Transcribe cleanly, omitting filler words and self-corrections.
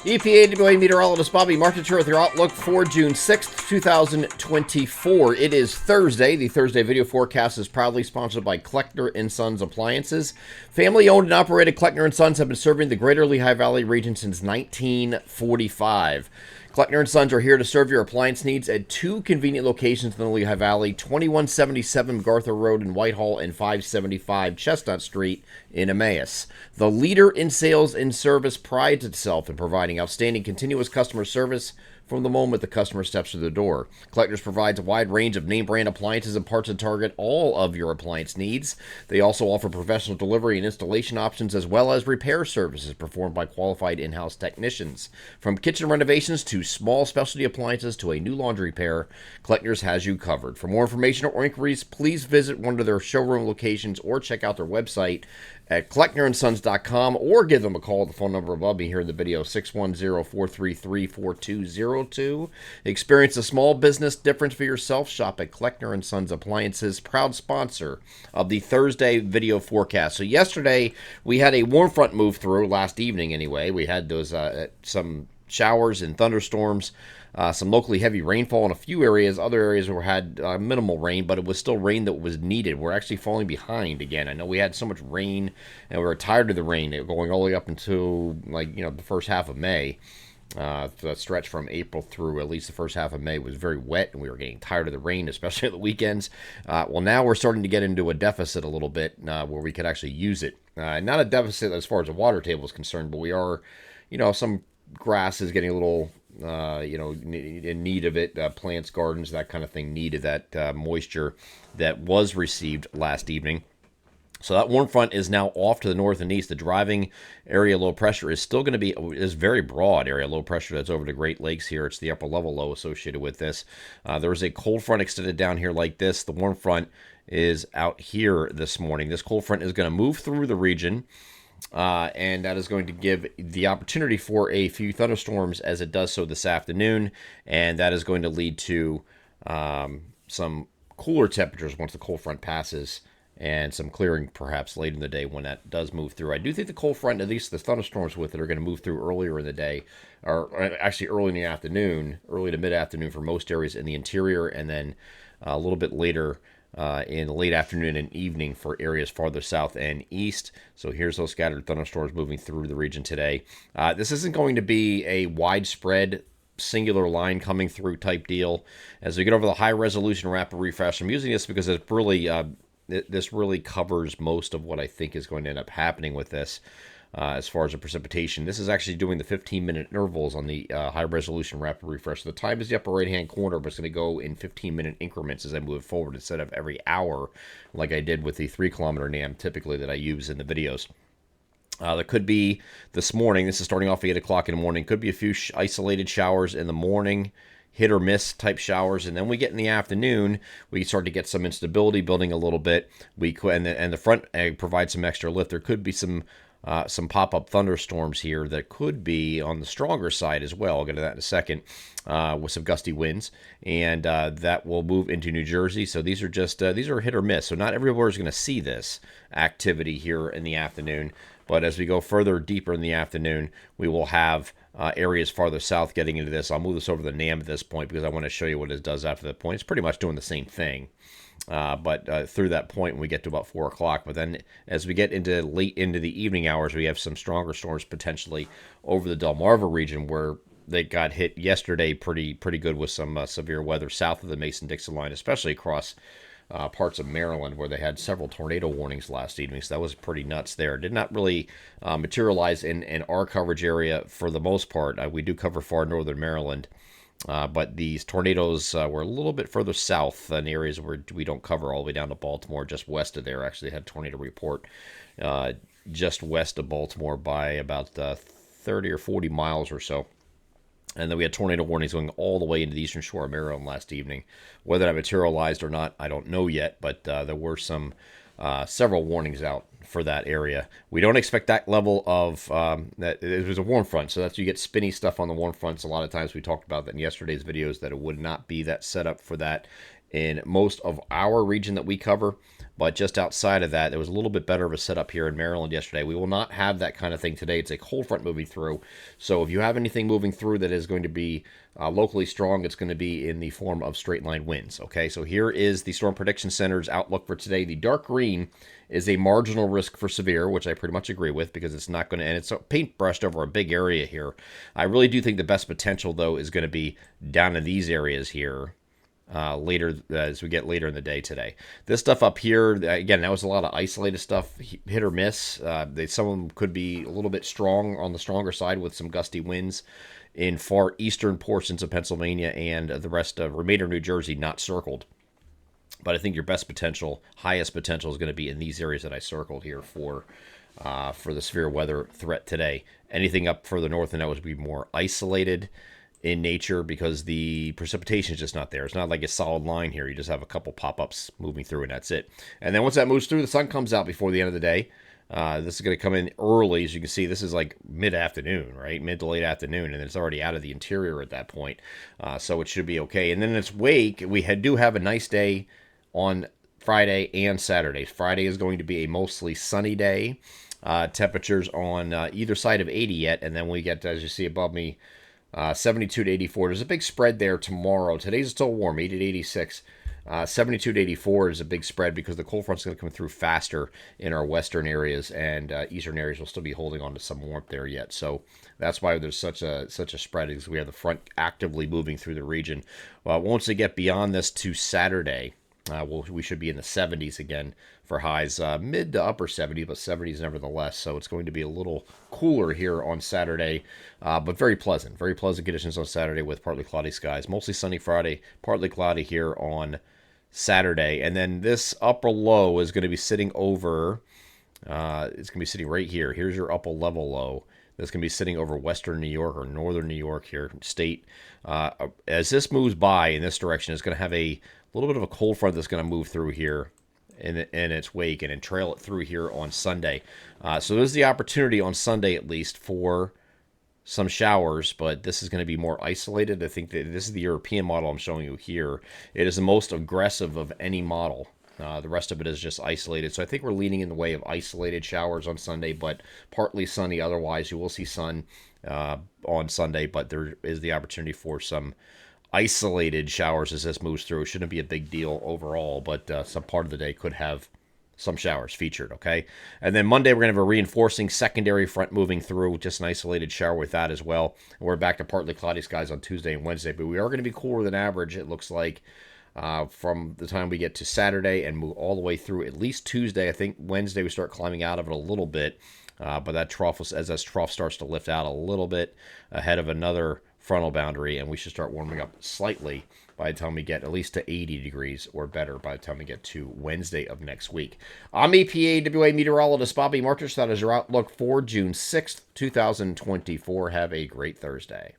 EPA meteorologist Bobby Martin here with your outlook for June 6th, 2024. It is Thursday. The Thursday video forecast is proudly sponsored by Kleckner & Sons Appliances. Family-owned and operated Kleckner & Sons have been serving the greater Lehigh Valley region since 1945. Kleckner & Sons are here to serve your appliance needs at two convenient locations in the Lehigh Valley, 2177 MacArthur Road in Whitehall and 575 Chestnut Street in Emmaus. The leader in sales and service prides itself in providing outstanding continuous customer service from the moment the customer steps through the door. Kleckner's provides a wide range of name brand appliances and parts to target all of your appliance needs. They also offer professional delivery and installation options as well as repair services performed by qualified in-house technicians. From kitchen renovations to small specialty appliances to a new laundry repair, Kleckner's has you covered. For more information or inquiries, please visit one of their showroom locations or check out their website at klecknerandsons.com or give them a call at the phone number above me here in the video, 610-433-4202. Experience a small business difference for yourself. Shop at Kleckner & Sons Appliances, proud sponsor of the Thursday video forecast. So yesterday, we had a warm front move through, last evening anyway. We had those some showers and thunderstorms. Some locally heavy rainfall in a few areas. Other areas had minimal rain, but it was still rain that was needed. We're actually falling behind again. I know we had so much rain, and we were tired of the rain, going all the way up until the first half of May. The stretch from April through at least the first half of May was very wet, and we were getting tired of the rain, especially at the weekends. Well, now we're starting to get into a deficit a little bit where we could actually use it. Not a deficit as far as the water table is concerned, but we are, some grass is getting a little in need of it. Plants, gardens, that kind of thing needed that moisture that was received last evening. So that warm front is now off to the north and east. The driving area low pressure is still going to be is very broad area low pressure that's over the Great Lakes here. It's the upper level low associated with this. There was a cold front extended down here like this. The warm front is out here this morning. This cold front is going to move through the region. And that is going to give the opportunity for a few thunderstorms as it does so this afternoon, and that is going to lead to some cooler temperatures once the cold front passes, and some clearing perhaps late in the day when that does move through. I do think the cold front, at least the thunderstorms with it, are going to move through earlier in the day, or actually early in the afternoon, early to mid-afternoon for most areas in the interior, and then a little bit later in the late afternoon and evening for areas farther south and east. So here's those scattered thunderstorms moving through the region today. This isn't going to be a widespread singular line coming through type deal. As we get over the high resolution rapid refresh, I'm using this because it's really this really covers most of what I think is going to end up happening with this. As far as the precipitation, this is actually doing the 15-minute intervals on the high-resolution rapid refresh. The time is the upper right-hand corner, but it's going to go in 15-minute increments as I move forward instead of every hour like I did with the 3-kilometer NAM typically that I use in the videos. There could be this morning, this is starting off at 8 o'clock in the morning, could be a few isolated showers in the morning, hit or miss type showers, and then we get in the afternoon, we start to get some instability building a little bit. And the front provides some extra lift. There could be some pop-up thunderstorms here that could be on the stronger side as well. I'll get to that in a second, with some gusty winds, and that will move into New Jersey. So these are just these are hit or miss. So not everywhere is going to see this activity here in the afternoon. But as we go further deeper in the afternoon, we will have areas farther south getting into this. I'll move this over the NAM at this point because I want to show you what it does after that point. It's pretty much doing the same thing. But through that point, when we get to about 4 o'clock. But then as we get into late into the evening hours, we have some stronger storms potentially over the Delmarva region where they got hit yesterday pretty good with some severe weather south of the Mason-Dixon line, especially across parts of Maryland where they had several tornado warnings last evening. So that was pretty nuts there. Did not really materialize in our coverage area for the most part. We do cover far northern Maryland. But these tornadoes were a little bit further south in areas where we don't cover all the way down to Baltimore, just west of there. Actually, they had a tornado report just west of Baltimore by about 30 or 40 miles or so. And then we had tornado warnings going all the way into the eastern shore of Maryland last evening. Whether that materialized or not, I don't know yet, but there were some several warnings out for that area. We don't expect that level of that. It was a warm front, so that's you get spinny stuff on the warm fronts. A lot of times we talked about that in yesterday's videos that it would not be that setup for that in most of our region that we cover. But just outside of that, there was a little bit better of a setup here in Maryland yesterday. We will not have that kind of thing today. It's a cold front moving through. So if you have anything moving through that is going to be locally strong, it's going to be in the form of straight line winds. Okay, so here is the Storm Prediction Center's outlook for today. The dark green is a marginal risk for severe, which I pretty much agree with because it's not going to, and it's paintbrushed over a big area here. I really do think the best potential, though, is going to be down in these areas here. Later as we get later in the day today. This stuff up here, again, that was a lot of isolated stuff, hit or miss. Some of them could be a little bit strong on the stronger side with some gusty winds in far eastern portions of Pennsylvania and the rest of remainder of New Jersey not circled. But I think your best potential, highest potential is going to be in these areas that I circled here for the severe weather threat today. Anything up further north than that would be more isolated in nature because the precipitation is just not there. It's not like a solid line here. You just have a couple pop-ups moving through and that's it. And then once that moves through, the sun comes out before the end of the day. This is going to come in early. As you can see, this is like mid-afternoon, right? Mid to late afternoon, and it's already out of the interior at that point. So it should be okay. And then in its wake, we do have a nice day on Friday and Saturday. Friday is going to be a mostly sunny day. Temperatures on either side of 80 yet, and then we get, as you see above me, 72 to 84. There's a big spread there tomorrow. Today's still warm, 80 to 86. 72 to 84 is a big spread because the cold front's going to come through faster in our western areas, and eastern areas will still be holding on to some warmth there yet. So that's why there's such a spread, because we have the front actively moving through the region. Once they get beyond this to Saturday, we should be in the 70s again for highs, mid to upper 70s, but 70s nevertheless. So it's going to be a little cooler here on Saturday, but very pleasant. Very pleasant conditions on Saturday with partly cloudy skies. Mostly sunny Friday, partly cloudy here on Saturday. And then this upper low is going to be sitting over, it's going to be sitting right here. Here's your upper level low. That's going to be sitting over western New York or northern New York here, state. As this moves by in this direction, it's going to have a little bit of a cold front that's going to move through here in its wake and then trail it through here on Sunday. So there's the opportunity on Sunday at least for some showers, but this is going to be more isolated. I think that this is the European model I'm showing you here. It is the most aggressive of any model. The rest of it is just isolated. So I think we're leaning in the way of isolated showers on Sunday, but partly sunny. Otherwise, you will see sun on Sunday, but there is the opportunity for some isolated showers as this moves through. It shouldn't be a big deal overall, but some part of the day could have some showers featured, okay? And then Monday, we're going to have a reinforcing secondary front moving through, just an isolated shower with that as well. And we're back to partly cloudy skies on Tuesday and Wednesday, but we are going to be cooler than average, it looks like, from the time we get to Saturday and move all the way through at least Tuesday. I think Wednesday we start climbing out of it a little bit, but that trough, as that trough starts to lift out a little bit ahead of another frontal boundary, and we should start warming up slightly by the time we get at least to 80 degrees or better by the time we get to Wednesday of next week. I'm EPAWA meteorologist Bobby Martish. That is your outlook for June 6th, 2024. Have a great Thursday.